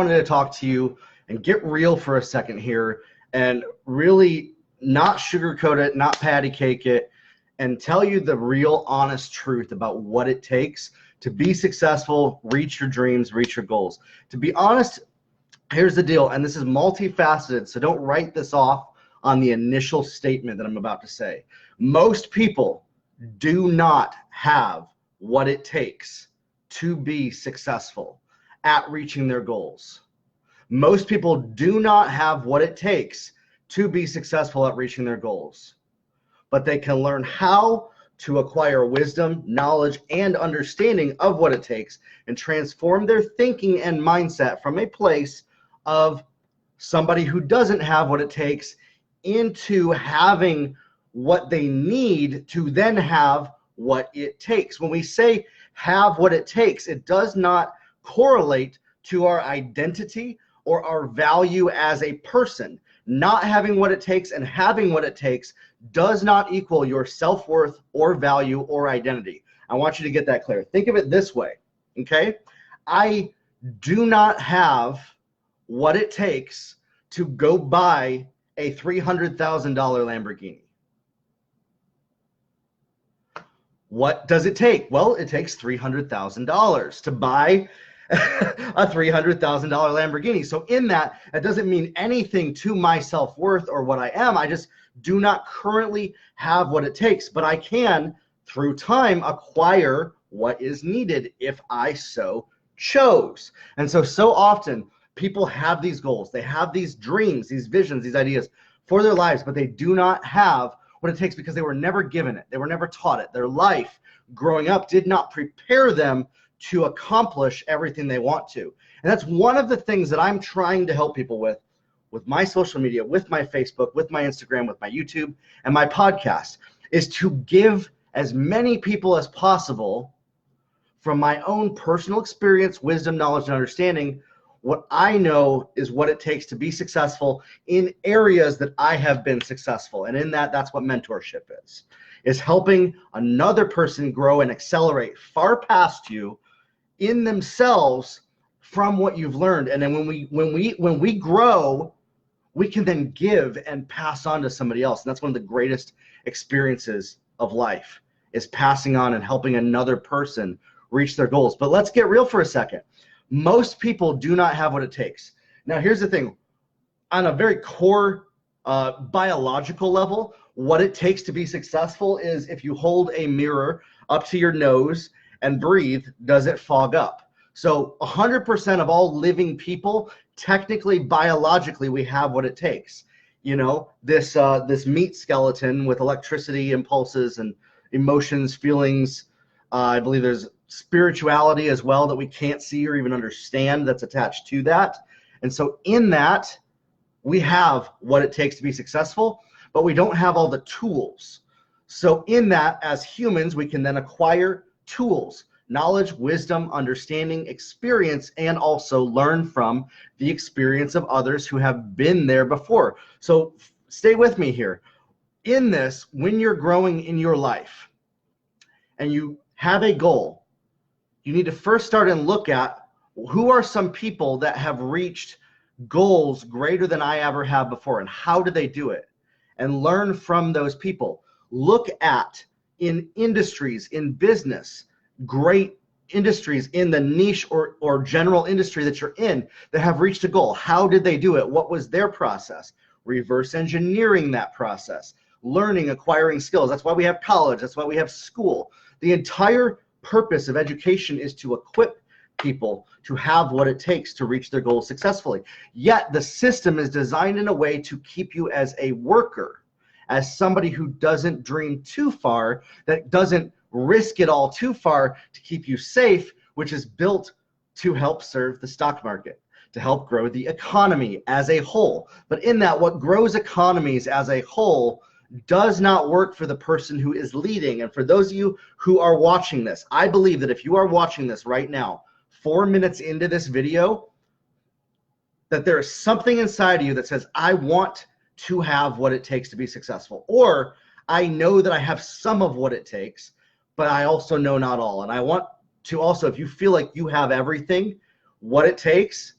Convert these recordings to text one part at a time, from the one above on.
wanted to talk to you and get real for a second here and really not sugarcoat it, not patty cake it, and tell you the real honest truth about what it takes to be successful, reach your dreams, reach your goals. To be honest, here's the deal, and this is multifaceted, so don't write this off on the initial statement that I'm about to say. Most people do not have what it takes to be successful at reaching their goals. Most people do not have what it takes to be successful at reaching their goals, but they can learn how to acquire wisdom, knowledge, and understanding of what it takes and transform their thinking and mindset from a place of somebody who doesn't have what it takes into having what they need to then have what it takes. When we say have what it takes, it does not correlate to our identity or our value as a person. Not having what it takes and having what it takes does not equal your self-worth or value or identity. I want you to get that clear. Think of it this way, okay? I do not have what it takes to go buy a $300,000 Lamborghini. What does it take? Well, it takes $300,000 to buy a $300,000 Lamborghini. So in that, it doesn't mean anything to my self-worth or what I am. I just do not currently have what it takes, but I can, through time, acquire what is needed if I so chose. And so often people have these goals, they have these dreams, these visions, these ideas for their lives, but they do not have what it takes because they were never given it. They were never taught it. Their life growing up did not prepare them to accomplish everything they want to. And that's one of the things that I'm trying to help people with my social media, with my Facebook, with my Instagram, with my YouTube, and my podcast, is to give as many people as possible from my own personal experience, wisdom, knowledge, and understanding what I know is what it takes to be successful in areas that I have been successful. And in that, that's what mentorship is helping another person grow and accelerate far past you in themselves from what you've learned. And then when we grow, we can then give and pass on to somebody else. And that's one of the greatest experiences of life, is passing on and helping another person reach their goals. But let's get real for a second. Most people do not have what it takes. Now, here's the thing. On a very core biological level, what it takes to be successful is if you hold a mirror up to your nose and breathe, does it fog up? So 100% of all living people, technically, biologically, we have what it takes. You know, this meat skeleton with electricity, impulses, and emotions, feelings. I believe there's spirituality as well that we can't see or even understand that's attached to that. And so in that, we have what it takes to be successful, but we don't have all the tools. So in that, as humans, we can then acquire tools, knowledge, wisdom, understanding, experience, and also learn from the experience of others who have been there before. So stay with me here. In this, when you're growing in your life and you have a goal, you need to first start and look at who are some people that have reached goals greater than I ever have before, and how do they do it? And learn from those people. Look at, in industries, in business, great industries in the niche or general industry that you're in that have reached a goal. How did they do it? What was their process? Reverse engineering that process. Learning, acquiring skills. That's why we have college. That's why we have school. The entire purpose of education is to equip people to have what it takes to reach their goals successfully. Yet the system is designed in a way to keep you as a worker, as somebody who doesn't dream too far, that doesn't risk it all too far to keep you safe, which is built to help serve the stock market, to help grow the economy as a whole. But in that, what grows economies as a whole does not work for the person who is leading. And for those of you who are watching this, I believe that if you are watching this right now, 4 minutes into this video, that there is something inside of you that says, I want to have what it takes to be successful. Or I know that I have some of what it takes, but I also know not all. And I want to also, if you feel like you have everything, what it takes,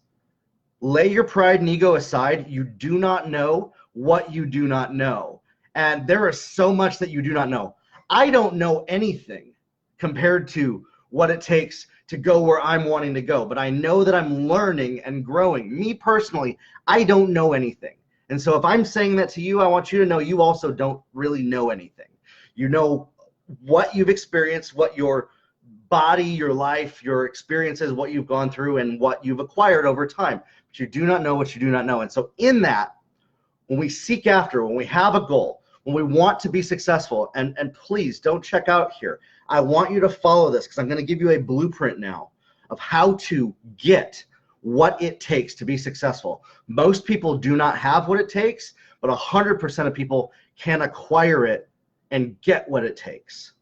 Lay your pride and ego aside. You do not know what you do not know. And there is so much that you do not know. I don't know anything compared to what it takes to go where I'm wanting to go, but I know that I'm learning and growing. Me personally, I don't know anything. And so if I'm saying that to you, I want you to know you also don't really know anything. You know what you've experienced, what your body, your life, your experiences, what you've gone through, and what you've acquired over time. But you do not know what you do not know. And so in that, when we seek after, when we have a goal, when we want to be successful, and please don't check out here. I want you to follow this because I'm going to give you a blueprint now of how to get what it takes to be successful. Most people do not have what it takes, but 100% of people can acquire it and get what it takes.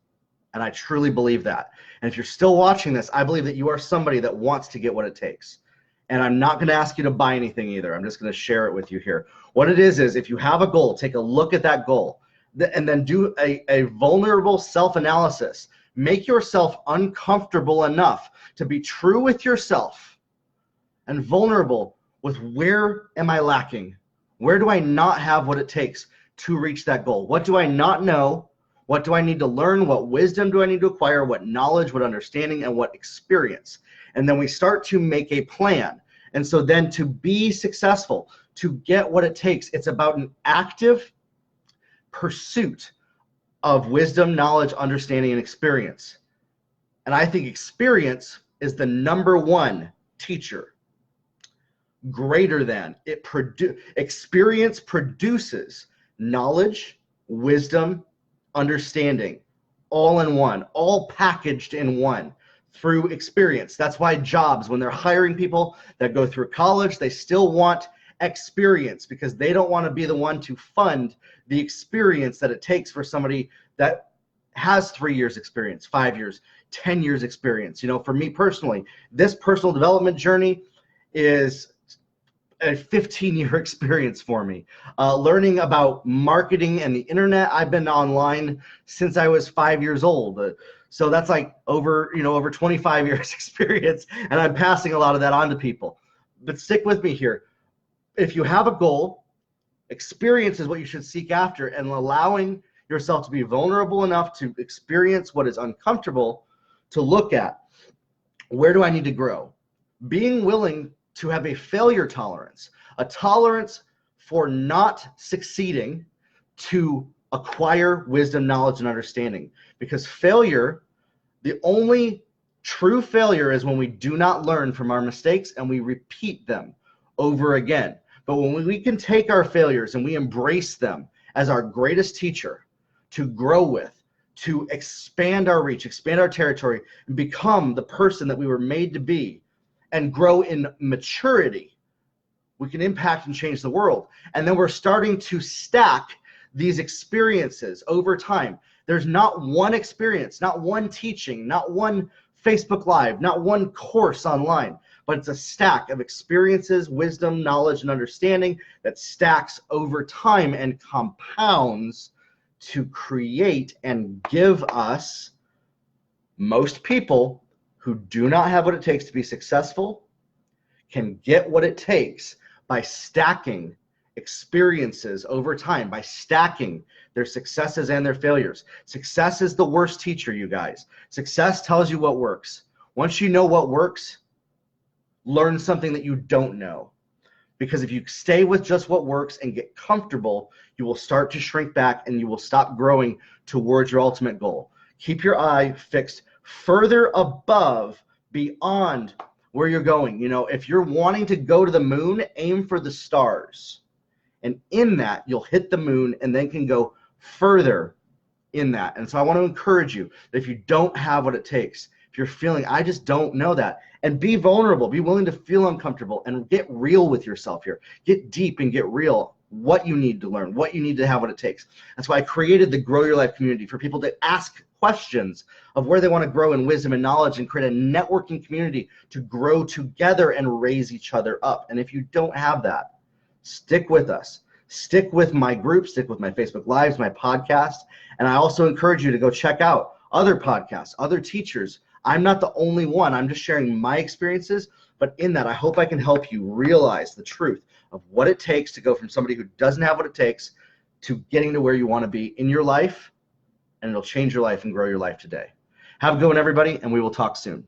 And I truly believe that. And if you're still watching this, I believe that you are somebody that wants to get what it takes. And I'm not going to ask you to buy anything either. I'm just going to share it with you here. What it is if you have a goal, take a look at that goal and then do a vulnerable self-analysis. Make yourself uncomfortable enough to be true with yourself and vulnerable with where am I lacking? Where do I not have what it takes to reach that goal? What do I not know? What do I need to learn? What wisdom do I need to acquire? What knowledge, what understanding, and what experience? And then we start to make a plan. And so then to be successful, to get what it takes, it's about an active pursuit of wisdom, knowledge, understanding, and experience. And I think experience is the number one teacher. Greater than it experience produces knowledge, wisdom, understanding, all in one, all packaged in one through experience. That's why jobs, when they're hiring people that go through college, they still want experience because they don't want to be the one to fund the experience that it takes for somebody that has 3 years experience, 5 years, 10 years experience. You know, for me personally, this personal development journey is a 15-year experience for me. Learning about marketing and the internet, I've been online since I was 5 years old. So that's like over 25 years experience, and I'm passing a lot of that on to people. But stick with me here. If you have a goal, experience is what you should seek after, and allowing yourself to be vulnerable enough to experience what is uncomfortable to look at. Where do I need to grow? Being willing to have a failure tolerance, a tolerance for not succeeding to acquire wisdom, knowledge, and understanding. Because failure, the only true failure is when we do not learn from our mistakes and we repeat them over again. But when we can take our failures and we embrace them as our greatest teacher to grow with, to expand our reach, expand our territory, and become the person that we were made to be, and grow in maturity, we can impact and change the world. And then we're starting to stack these experiences over time. There's not one experience, not one teaching, not one Facebook Live, not one course online, but it's a stack of experiences, wisdom, knowledge, and understanding that stacks over time and compounds to create and give us, most people who do not have what it takes to be successful can get what it takes by stacking experiences over time, by stacking their successes and their failures. Success is the worst teacher, you guys. Success tells you what works. Once you know what works, learn something that you don't know. Because if you stay with just what works and get comfortable, you will start to shrink back and you will stop growing towards your ultimate goal. Keep your eye fixed further above, beyond where you're going. You know, if you're wanting to go to the moon, aim for the stars. And in that, you'll hit the moon and then can go further in that. And so I want to encourage you that if you don't have what it takes, if you're feeling, I just don't know that, and be vulnerable, be willing to feel uncomfortable and get real with yourself here. Get deep and get real. What you need to learn, what you need to have what it takes. That's why I created the Grow Your Life community for people to ask questions of where they want to grow in wisdom and knowledge and create a networking community to grow together and raise each other up. And if you don't have that, stick with us. Stick with my group, stick with my Facebook Lives, my podcast. And I also encourage you to go check out other podcasts, other teachers. I'm not the only one. I'm just sharing my experiences, But in that, I hope I can help you realize the truth of what it takes to go from somebody who doesn't have what it takes to getting to where you want to be in your life, and it'll change your life and grow your life today. Have a good one, everybody, and we will talk soon.